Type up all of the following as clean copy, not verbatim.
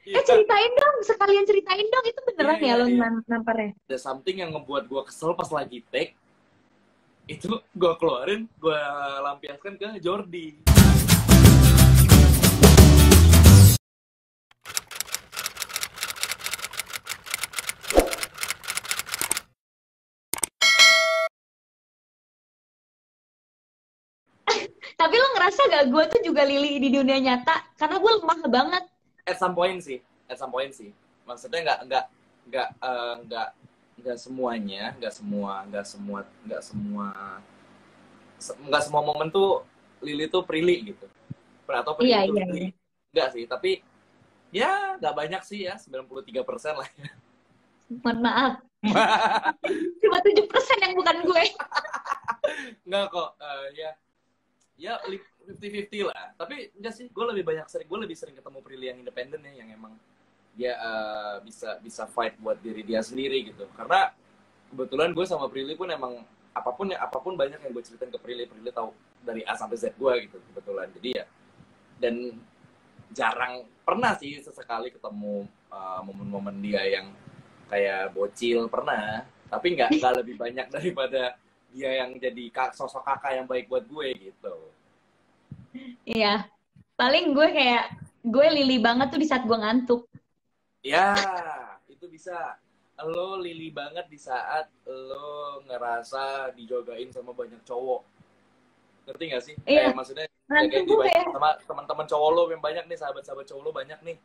Iya, Ceritain dong, sekalian ceritain dong, itu iya, beneran ya iya, lo iya. namparnya? Ada something yang ngebuat gue kesel pas lagi take, itu gue keluarin, gue lampiaskan ke Jordi. Tapi lo ngerasa gak gue tuh juga Lili di dunia nyata? Karena gue lemah banget. At some point sih, at some point sih. Maksudnya nggak semuanya, nggak semua momen tuh Lili tuh Prilly gitu. Atau Iya, Prilly tuh iya, iya. Lili. Nggak sih, tapi ya nggak banyak sih ya, 93% lah. Mohon maaf. Cuma 7% yang bukan gue. Nggak kok, ya ya 50-50 lah. Tapi enggak sih, gue lebih sering ketemu Prilly yang independen ya, yang emang dia bisa bisa fight buat diri dia sendiri gitu. Karena kebetulan gue sama Prilly pun emang apapun banyak yang gue ceritain ke Prilly tahu dari A sampai Z gue gitu kebetulan. Jadi ya, dan jarang pernah sih sesekali ketemu momen-momen dia yang kayak bocil pernah, tapi nggak lebih banyak daripada dia yang jadi sosok kakak yang baik buat gue gitu. Iya. Paling gue kayak, gue Lili banget tuh di saat gue ngantuk. Ya, itu bisa. Lo Lili banget di saat lo ngerasa dijogain sama banyak cowok. Ngerti gak sih? Iya. Kayak maksudnya Ngantuk jagain gue kayak, sama teman-teman cowok lo yang banyak nih, sahabat-sahabat cowok lo banyak nih.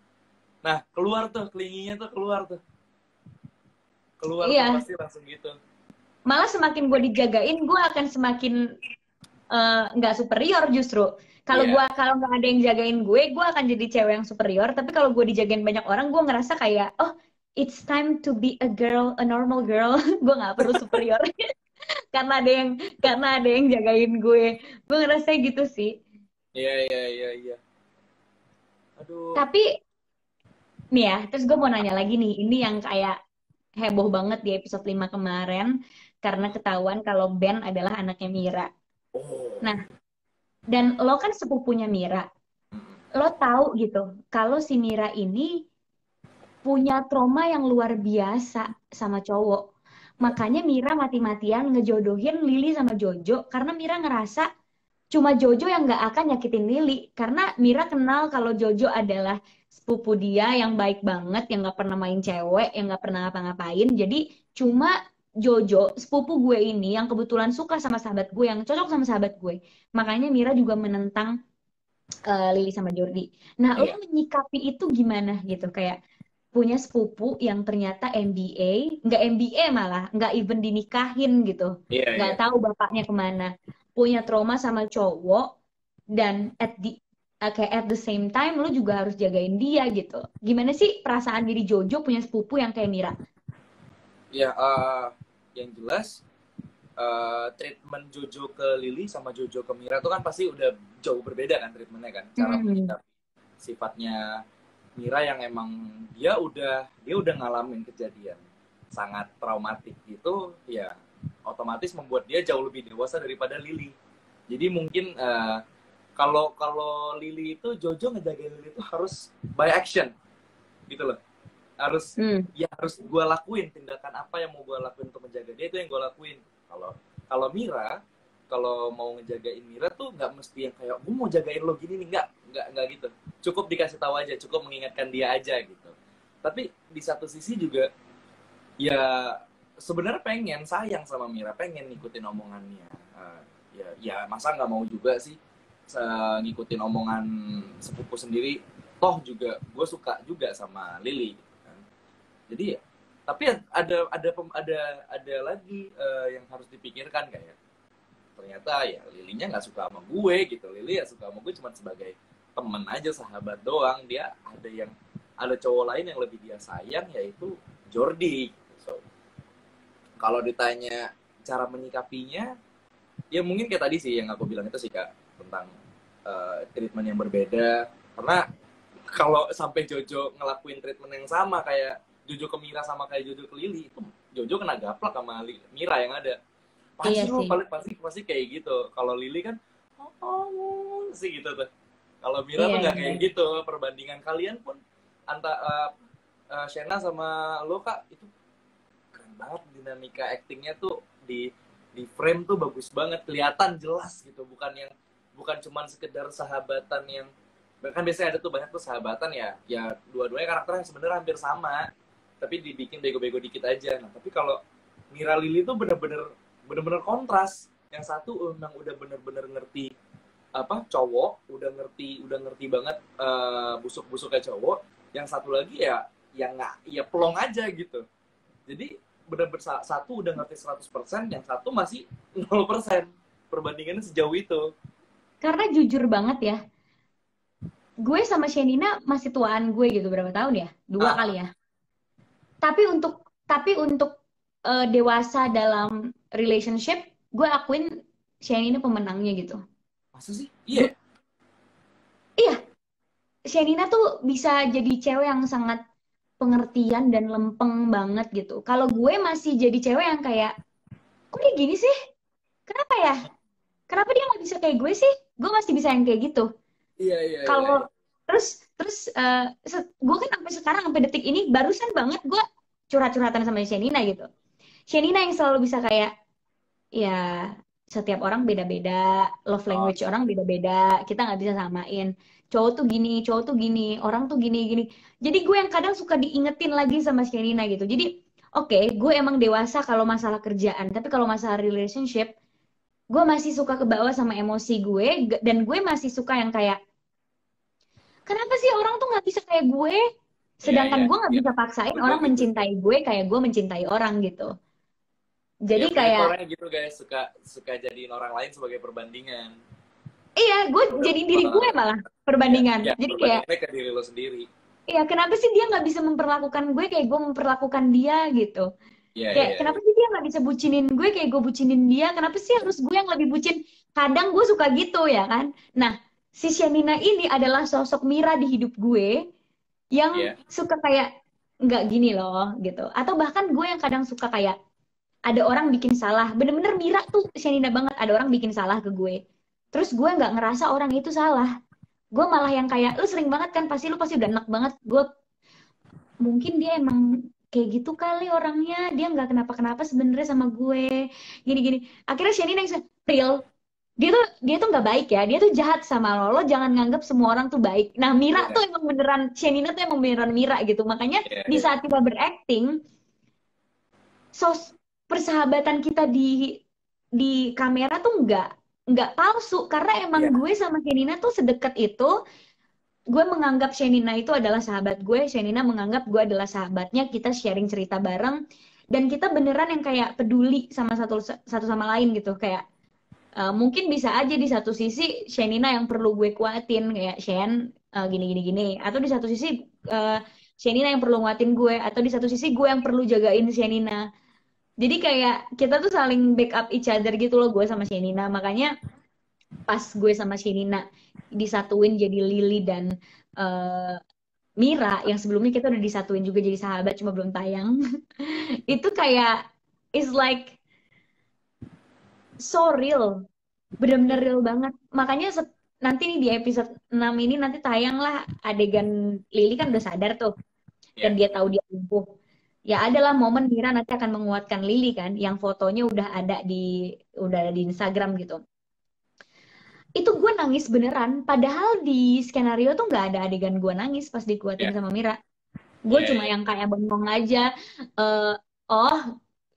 Nah, keluar tuh, kelinginya tuh keluar tuh. Keluar tuh iya. pasti langsung gitu. Malah semakin gue dijagain, gue akan semakin nggak superior justru. Iya. Kalau nggak ada yang jagain gue akan jadi cewek yang superior. Tapi kalau gue dijagain banyak orang, gue ngerasa kayak, oh, it's time to be a girl, a normal girl. Gue nggak perlu superior karena ada yang jagain gue. Gue ngerasa gitu sih. Iya, iya, iya, iya. Aduh. Tapi nih ya, terus gue mau nanya lagi nih, ini yang kayak heboh banget di episode 5 kemarin karena ketahuan kalau Ben adalah anaknya Mira. Oh. Nah, dan lo kan sepupunya Mira. Lo tahu gitu, kalau si Mira ini punya trauma yang luar biasa sama cowok. Makanya Mira mati-matian ngejodohin Lily sama Jojo karena Mira ngerasa cuma Jojo yang nggak akan nyakitin Lily. Karena Mira kenal kalau Jojo adalah sepupu dia yang baik banget, yang nggak pernah main cewek, yang nggak pernah ngapa-ngapain. Jadi cuma Jojo, sepupu gue ini yang kebetulan suka sama sahabat gue, yang cocok sama sahabat gue. Makanya Mira juga menentang Lily sama Jordi. Nah, lo Iya. menyikapi itu gimana gitu? Kayak punya sepupu yang ternyata MBA, nggak MBA malah, nggak even dinikahin gitu, Iya, nggak iya. tahu bapaknya kemana, punya trauma sama cowok, dan kayak at the same time lu juga harus jagain dia gitu. Gimana sih perasaan diri Jojo punya sepupu yang kayak Mira? Ya, yang jelas treatment Jojo ke Lily sama Jojo ke Mira itu kan pasti udah jauh berbeda kan treatmentnya kan, cara Hmm, menyikapi sifatnya Mira yang emang dia udah ngalamin kejadian sangat traumatik gitu ya, otomatis membuat dia jauh lebih dewasa daripada Lily. Jadi mungkin kalau kalau Lily itu, Jojo ngejagain Lily itu harus by action gitu loh, harus hmm, harus gue lakuin tindakan apa yang mau gue lakuin untuk menjaga dia, itu yang gue lakuin. Kalau kalau Mira, kalau mau ngejagain Mira tuh nggak mesti yang kayak gue mau jagain lo gini nih, nggak gitu, cukup dikasih tahu aja, cukup mengingatkan dia aja gitu. Tapi di satu sisi juga ya sebenarnya pengen sayang sama Mira, pengen ngikutin omongannya. Ya masa nggak mau juga sih ngikutin omongan sepupu sendiri, toh juga gue suka juga sama Lily gitu kan. Jadi ya, tapi ada lagi yang harus dipikirkan, kayak ternyata ya Lilinya nggak suka sama gue gitu. Lily ya suka sama gue cuma sebagai temen aja, sahabat doang. Dia ada cowok lain yang lebih dia sayang, yaitu Jordi. So, kalau ditanya cara menyikapinya, ya mungkin kayak tadi sih yang aku bilang itu sih Kak, tentang treatment yang berbeda. Karena kalau sampai Jojo ngelakuin treatment yang sama kayak Jojo ke Mira sama kayak Jojo ke Lily, itu Jojo kena gaplak sama Mira yang ada. iya Pasti lo sih. paling pasti kayak gitu. Kalau Lily kan sih gitu tuh. Kalau Mira tuh Iya, nggak iya. kayak gitu. Perbandingan kalian pun Shena sama lo kak itu keren banget, dinamika actingnya tuh di frame tuh bagus banget, kelihatan jelas gitu, bukan cuman sekedar sahabatan yang bahkan biasanya ada tuh banyak tuh sahabatan ya dua-duanya karakternya sebenarnya hampir sama tapi dibikin bego-bego dikit aja. Nah tapi kalau Mira Lily tuh bener-bener kontras. Yang satu emang udah bener-bener ngerti apa cowok, udah ngerti banget busuk-busuknya cowok. Yang satu lagi ya yang nggak ya pelong aja gitu. Jadi bener-bener satu udah ngerti 100%, yang satu masih 0%. Perbandingannya sejauh itu. Karena jujur banget ya, gue sama Shenina masih tuaan gue gitu, berapa tahun ya? 2 kali ya. Tapi untuk dewasa dalam relationship, gue akuin Shenina pemenangnya gitu. Masa sih? Iya. Iya, Shenina tuh bisa jadi cewek yang sangat pengertian dan lempeng banget gitu. Kalau gue masih jadi cewek yang kayak, kok dia gini sih? Kenapa ya? Kenapa dia nggak bisa kayak gue sih? Gue masih bisa yang kayak gitu. Iya. Kalau terus gue kan sampai sekarang sampai detik ini barusan banget gue curhat-curhatan sama Shenina gitu. Shenina yang selalu bisa kayak, ya setiap orang beda-beda, love Oh, language orang beda-beda, kita nggak bisa samain. Cowok tuh gini, orang tuh gini. Jadi gue yang kadang suka diingetin lagi sama Shenina gitu. Jadi oke, gue emang dewasa kalau masalah kerjaan, tapi kalau masalah relationship, gue masih suka kebawa sama emosi gue, dan gue masih suka yang kayak, kenapa sih orang tuh nggak bisa kayak gue? Sedangkan gue nggak iya. bisa paksain Gue juga orang gitu. mencintai gue kayak gue mencintai orang gitu. Ya Jadi banyak kayak, orang yang gitu guys, suka jadiin orang lain sebagai perbandingan. iya, gue Udah jadi diri gue malah perbandingan. ya Jadi kayak, perbandingannya ke diri lo sendiri. iya, kenapa sih dia nggak bisa memperlakukan gue kayak gue memperlakukan dia gitu? Kayak, kenapa Iya. sih dia nggak bisa bucinin gue kayak gue bucinin dia? Kenapa sih harus gue yang lebih bucin? Kadang gue suka gitu ya kan? Nah, si Shenina ini adalah sosok Mira di hidup gue yang Iya. suka kayak, nggak gini loh gitu. Atau bahkan gue yang kadang suka kayak, ada orang bikin salah. Bener-bener Mira tuh Shenina banget. Ada orang bikin salah ke gue. Terus gue nggak ngerasa orang itu salah. Gue malah yang kayak, lu sering banget kan, pasti lu pasti udah enak banget. Gue, mungkin dia emang kayak gitu kali orangnya, dia nggak kenapa-kenapa sebenarnya sama gue, gini-gini. Akhirnya Shenina yang real, dia tuh nggak baik ya, dia tuh jahat sama lo jangan nganggap semua orang tuh baik. Nah, Mira Iya. tuh emang beneran, Shenina tuh emang beneran Mira gitu. Makanya di Iya. saat kita berakting, persahabatan kita di kamera tuh nggak palsu, karena emang Iya. gue sama Shenina tuh sedekat itu. Gue menganggap Shenina itu adalah sahabat gue, Shenina menganggap gue adalah sahabatnya, kita sharing cerita bareng, dan kita beneran yang kayak peduli sama satu satu sama lain gitu. Kayak mungkin bisa aja di satu sisi Shenina yang perlu gue kuatin, kayak Shen gini, atau di satu sisi Shenina yang perlu nguatin gue, atau di satu sisi gue yang perlu jagain Shenina. Jadi kayak kita tuh saling backup each other gitu loh, gue sama Shenina. Makanya pas gue sama Shenina disatuin jadi Lily dan uh, Mira, yang sebelumnya kita udah disatuin juga jadi sahabat cuma belum tayang. Itu kayak is like so real, bener-bener Iya. real banget. Makanya nanti nih di episode 6 ini nanti tayang lah adegan Lily kan udah sadar tuh, dan Iya. dia tahu dia lumpuh. Ya adalah momen Mira nanti akan menguatkan Lily kan, yang fotonya udah ada di Instagram gitu. Itu gue nangis beneran, padahal di skenario tuh nggak ada adegan gue nangis pas dikuatin Iya. sama Mira. Gue Iya. cuma yang kayak bengong aja. eh oh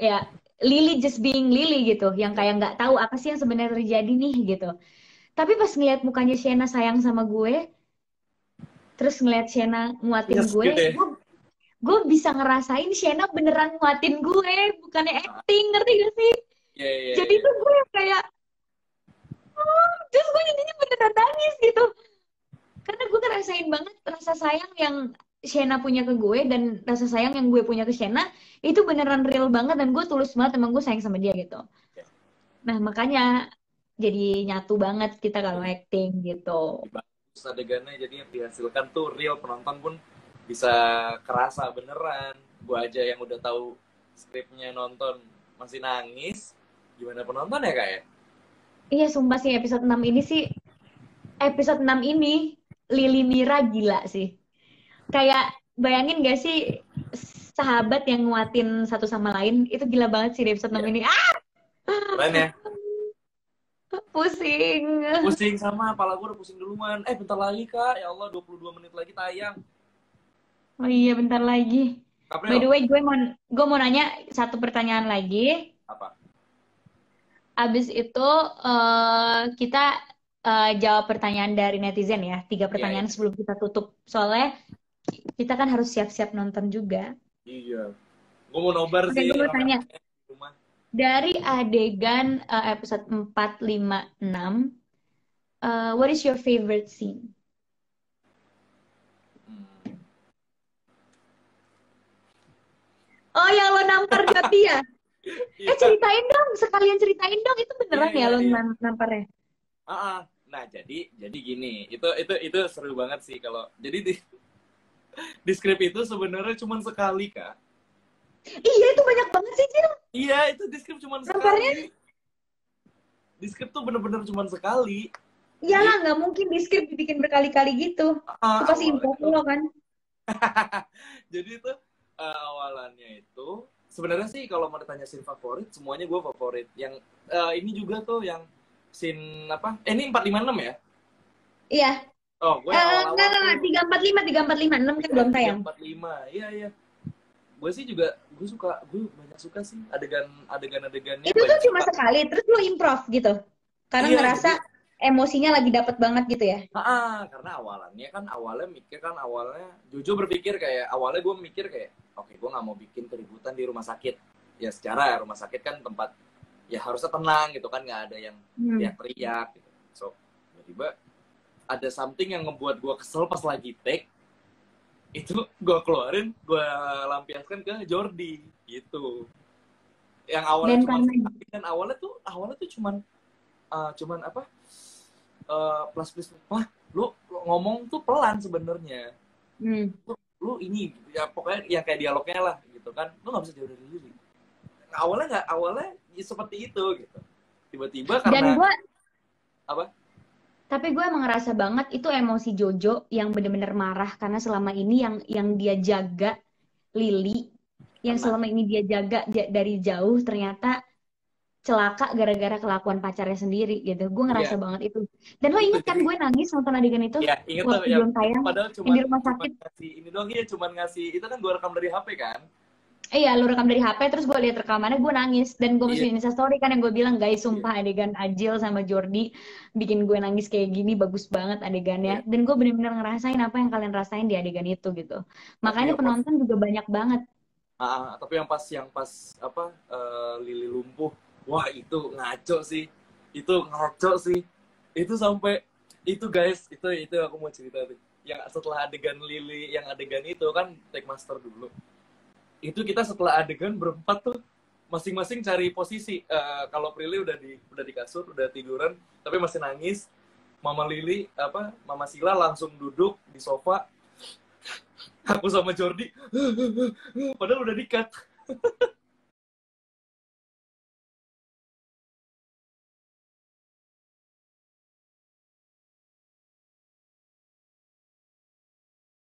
ya, Lily just being Lily gitu, yang kayak nggak tahu apa sih yang sebenarnya terjadi nih gitu. Tapi pas ngeliat mukanya Shena sayang sama gue, terus ngeliat Shena nguatin Yes, gue, gitu ya. gue bisa ngerasain Shena beneran nguatin gue, bukannya acting, ngerti gak sih? Jadi Iya. tuh gue yang kayak, terus gue jadinya beneran nangis gitu. Karena gue ngerasain banget rasa sayang yang Shena punya ke gue, dan rasa sayang yang gue punya ke Shena itu beneran real banget, dan gue tulus banget emang gue sayang sama dia gitu. Iya. Nah, makanya jadi nyatu banget kita kalau Jadi acting gitu. bagus adegannya, jadi yang dihasilkan tuh real, penonton pun bisa kerasa beneran. Gue aja yang udah tahu skripnya nonton masih nangis, gimana penonton ya kak ya? Iya, sumpah sih episode 6 ini Lily Mira gila sih. Kayak bayangin gak sih sahabat yang nguatin satu sama lain? Itu gila banget sih di episode 6 Iya, ini. Ah, keren ya. pusing. Pusing sama, kepala gue udah pusing duluan. Bentar lagi kak, ya Allah 22 menit lagi tayang. Oh iya, bentar lagi. By the April, way, gue mau nanya satu pertanyaan lagi. apa? Abis itu kita jawab pertanyaan dari netizen ya. 3 pertanyaan Iya. sebelum kita tutup. Soalnya kita kan harus siap-siap nonton juga. Iya. Gue mau nobar Oke, sih gue mau tanya. rame-rame di rumah. Dari adegan episode 4, 5, 6, what is your favorite scene? Hmm. Oh ya, lo nampar Jati ya? Iya, Ceritain dong, sekalian ceritain dong. Itu iya, beneran ya iya, lo iya. namparnya? Nah, jadi gini, itu seru banget sih kalau jadi di skrip itu sebenarnya cuma sekali kak. Iya, itu banyak banget sih, Cil. Iya, itu di skrip cuma Namparnya, sekali. Di skrip tuh bener-bener cuma sekali. iyalah Jadi nggak mungkin di script dibikin berkali-kali gitu. Itu pasti awalnya improv tuh lo kan? jadi itu awalannya itu sebenarnya sih kalau mau ditanya scene favorit semuanya gue favorit. Yang ini juga tuh yang scene apa? Ini 456 ya? Iya. Oh, gue yang Enggak, awal-awal enggak, tuh 345, 345, 6 kan belum tiga tayang. empat lima. Iya, iya. Gue sih juga gue banyak suka sih adegan-adegannya Itu tuh banyak cuma suka. sekali, terus lo improv gitu. Karena Iya, ngerasa jadi emosinya lagi dapet banget gitu ya. karena awalnya Jojo berpikir kayak awalnya gue mikir kayak oke, gue nggak mau bikin keributan di rumah sakit. Ya secara rumah sakit kan tempat ya harusnya tenang gitu kan, nggak ada yang Hmm. teriak-teriak gitu. So tiba-tiba ada something yang ngebuat gue kesel pas lagi take, itu gue keluarin, gue lampiaskan ke Jordi gitu. Yang awalnya Dan cuma karena sekali, kan awalnya tuh cuman apa, plus plus wah, lu ngomong tuh pelan sebenarnya. hmm. Lu ini ya pokoknya yang kayak dialognya lah gitu kan, lu nggak bisa jauh dari diri. Awalnya ya seperti itu gitu, tiba-tiba Dan karena gue, apa. tapi gue emang ngerasa banget itu emosi Jojo yang bener-bener marah karena selama ini yang dia jaga Lily, yang Kena. selama ini dia jaga dari jauh ternyata celaka gara-gara kelakuan pacarnya sendiri gitu. Gue ngerasa Iya, banget itu. Dan lo itu inget kan jadi gue nangis nonton adegan itu ya inget tuh waktu ya, belum itu tayang padahal yang cuman di rumah cuman sakit. ngasih ini doang ya, cuman ngasih itu kan gue rekam dari HP kan. Iya, lu rekam dari HP terus gue liat rekamannya gue nangis dan gue Iya, masukin Instastory kan yang gue bilang guys iya, sumpah adegan Ajil sama Jordi bikin gue nangis kayak gini bagus banget adegannya iya. dan gue bener-bener ngerasain apa yang kalian rasain di adegan itu gitu. Tapi Makanya yang pas penonton juga banyak banget. tapi yang pas apa, Lili lumpuh, wah itu ngaco sih, itu sampai itu guys, itu aku mau cerita tuh yang setelah adegan Lili, yang adegan itu kan take master dulu, itu kita setelah adegan berempat tuh masing-masing cari posisi. Kalau Prilly udah di kasur, udah tiduran tapi masih nangis. Mama Sila langsung duduk di sofa. Aku sama Jordi padahal udah di-cut.